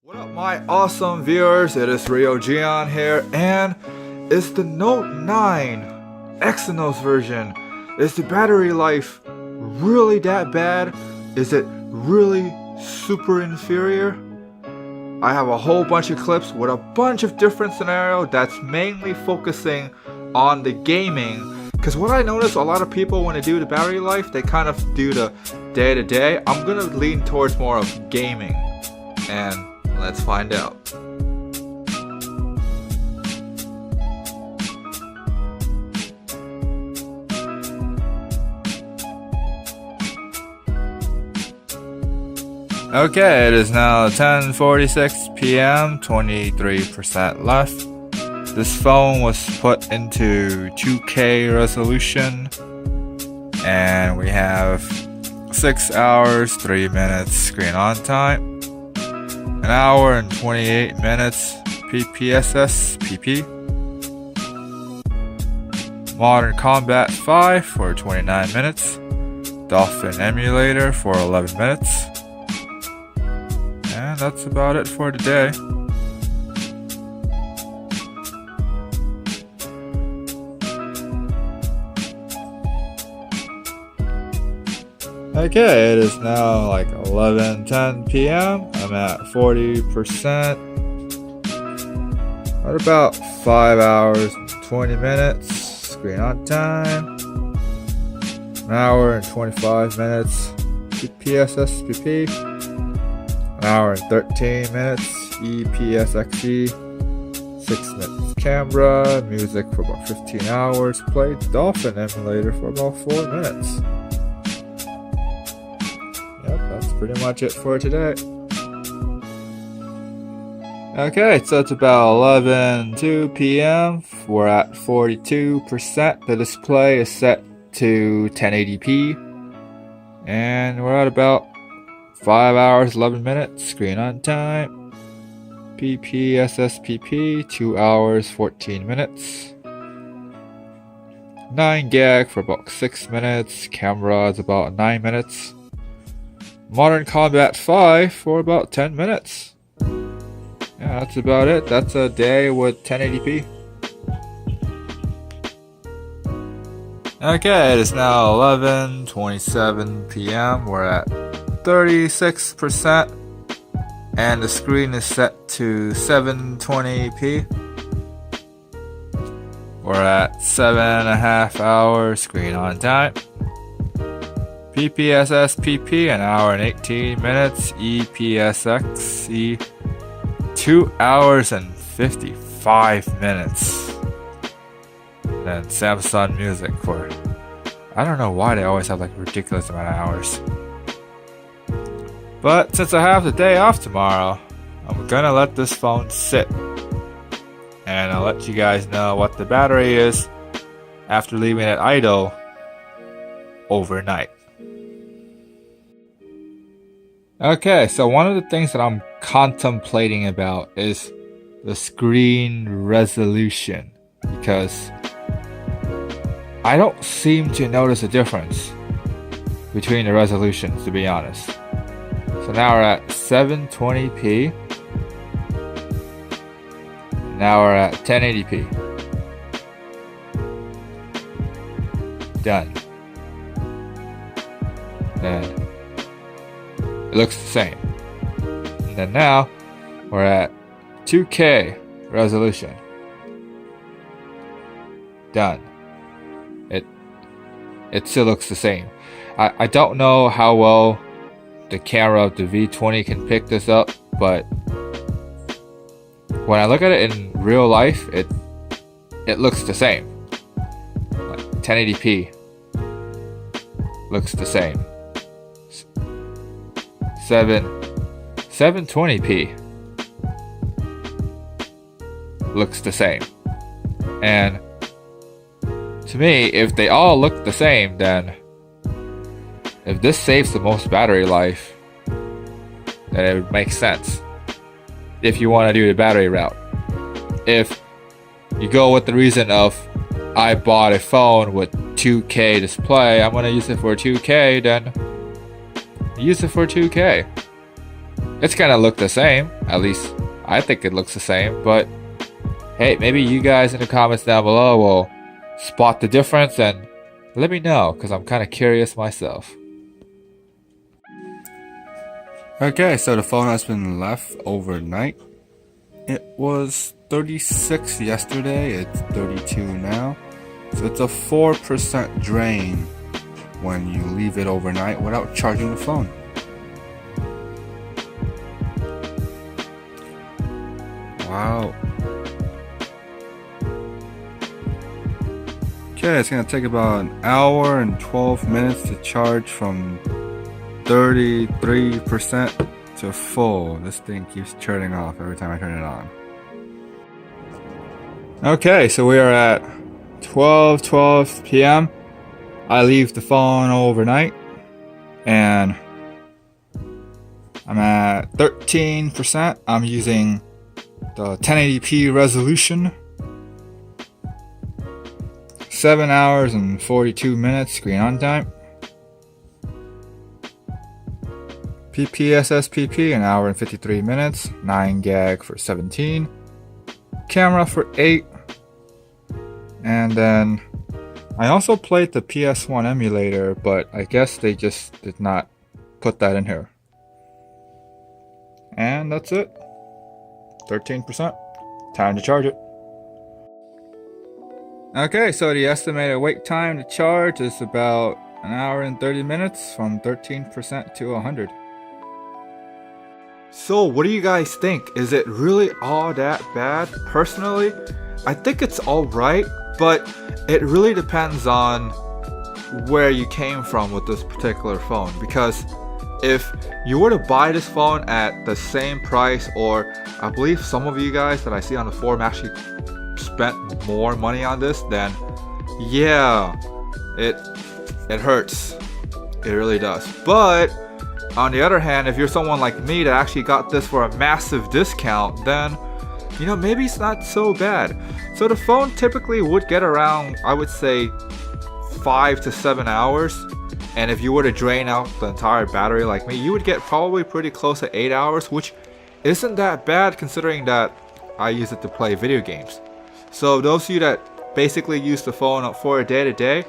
What up, my awesome viewers? It is Rio Gion here, and it's the Note 9 Exynos version. Is the battery life really that bad? Is it really super inferior? I have a whole bunch of clips with a bunch of different scenarios that's mainly focusing on the gaming. Because what I notice, a lot of people when they do the battery life, they kind of do the day to day. I'm gonna lean towards more of gaming, and let's find out. Okay, it is now 10:46 p.m., 23% left. This phone was put into 2K resolution, and we have 6 hours, 3 minutes screen on time, an hour and 28 minutes PPSS PP, Modern Combat 5 for 29 minutes, Dolphin Emulator for 11 minutes, and that's about it for today. Okay, it is now like 11:10 p.m. I'm at 40%. At about 5 hours and 20 minutes screen on time. An hour and 25 minutes PPSS PP. An hour and 13 minutes EPSXE. 6 minutes camera. Music for about 15 hours. Played Dolphin Emulator for about 4 minutes. That's pretty much it for today. Okay, so it's about 11:02 p.m. We're at 42%. The display is set to 1080p. And we're at about 5 hours, 11 minutes. Screen on time. PPSSPP, 2 hours, 14 minutes. 9 gag for about 6 minutes. Camera is about 9 minutes. Modern Combat 5 for about 10 minutes. Yeah, that's about it. That's a day with 1080p. Okay, it is now 11:27 p.m. We're at 36%. And the screen is set to 720p. We're at 7.5 hours screen on time. PPSS PP, an hour and 18 minutes. EPSXE, 2 hours and 55 minutes. And Samsung Music for, I don't know why they always have like a ridiculous amount of hours. But since I have the day off tomorrow, I'm gonna let this phone sit. And I'll let you guys know what the battery is after leaving it idle overnight. Okay, so one of the things that I'm contemplating about is the screen resolution, because I don't seem to notice a difference between the resolutions, to be honest. So now we're at 720p. Now we're at 1080p. Done. Then it looks the same. And then now we're at 2K resolution. Done. It still looks the same. I don't know how well the camera of the V20 can pick this up, but when I look at it in real life, it looks the same. Like 1080p looks the same. 720p looks the same. And to me, if they all look the same, then if this saves the most battery life, then it would make sense if you want to do the battery route. If you go with the reason of I bought a phone with 2K display, I'm going to use it for 2K, then use it for 2K. It's gonna look the same, at least I think it looks the same, but hey, maybe you guys in the comments down below will spot the difference and let me know, because I'm kind of curious myself. Okay, so the phone has been left overnight. It was 36 yesterday, it's 32 now. So it's a 4% drain when you leave it overnight without charging the phone. Wow. Okay, it's gonna take about an hour and 12 minutes to charge from 33% to full. This thing keeps turning off every time I turn it on. Okay, so we are at 12 p.m. I leave the phone overnight and I'm at 13%. I'm using the 1080p resolution. 7 hours and 42 minutes screen on time. PPSSPP an hour and 53 minutes. 9 gag for 17. Camera for 8. And then I also played the PS1 emulator, but I guess they just did not put that in here. And that's it. 13%. Time to charge it. Okay, so the estimated wait time to charge is about an hour and 30 minutes from 13% to 100. So what do you guys think? Is it really all that bad? Personally, I think it's alright, but it really depends on where you came from with this particular phone. Because if you were to buy this phone at the same price, or I believe some of you guys that I see on the forum actually spent more money on this, then yeah, it hurts. It really does. But on the other hand, if you're someone like me that actually got this for a massive discount, then you know, maybe it's not so bad. So the phone typically would get around, I would say, 5 to 7 hours. And if you were to drain out the entire battery like me, you would get probably pretty close to 8 hours, which isn't that bad considering that I use it to play video games. So those of you that basically use the phone for a day-to-day,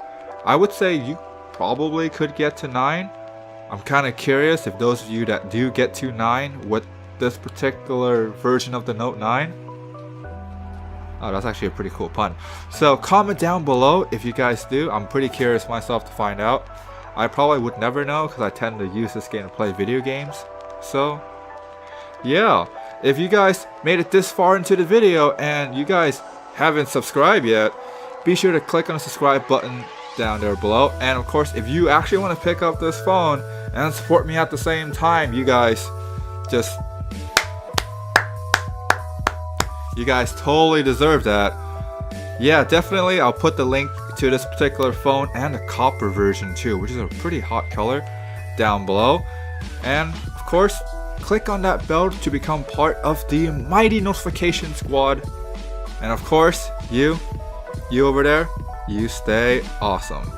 I would say you probably could get to 9. I'm kind of curious if those of you that do get to 9 with this particular version of the Note 9. Oh, that's actually a pretty cool pun. So comment down below if you guys do. I'm pretty curious myself to find out. I probably would never know because I tend to use this game to play video games. So yeah, if you guys made it this far into the video and you guys haven't subscribed yet, be sure to click on the subscribe button down there below. And of course, if you actually want to pick up this phone and support me at the same time, you guys totally deserve that. Yeah, definitely I'll put the link to this particular phone and the copper version too, which is a pretty hot color, down below. And of course, click on that bell to become part of the mighty notification squad. And of course, you over there, you stay awesome.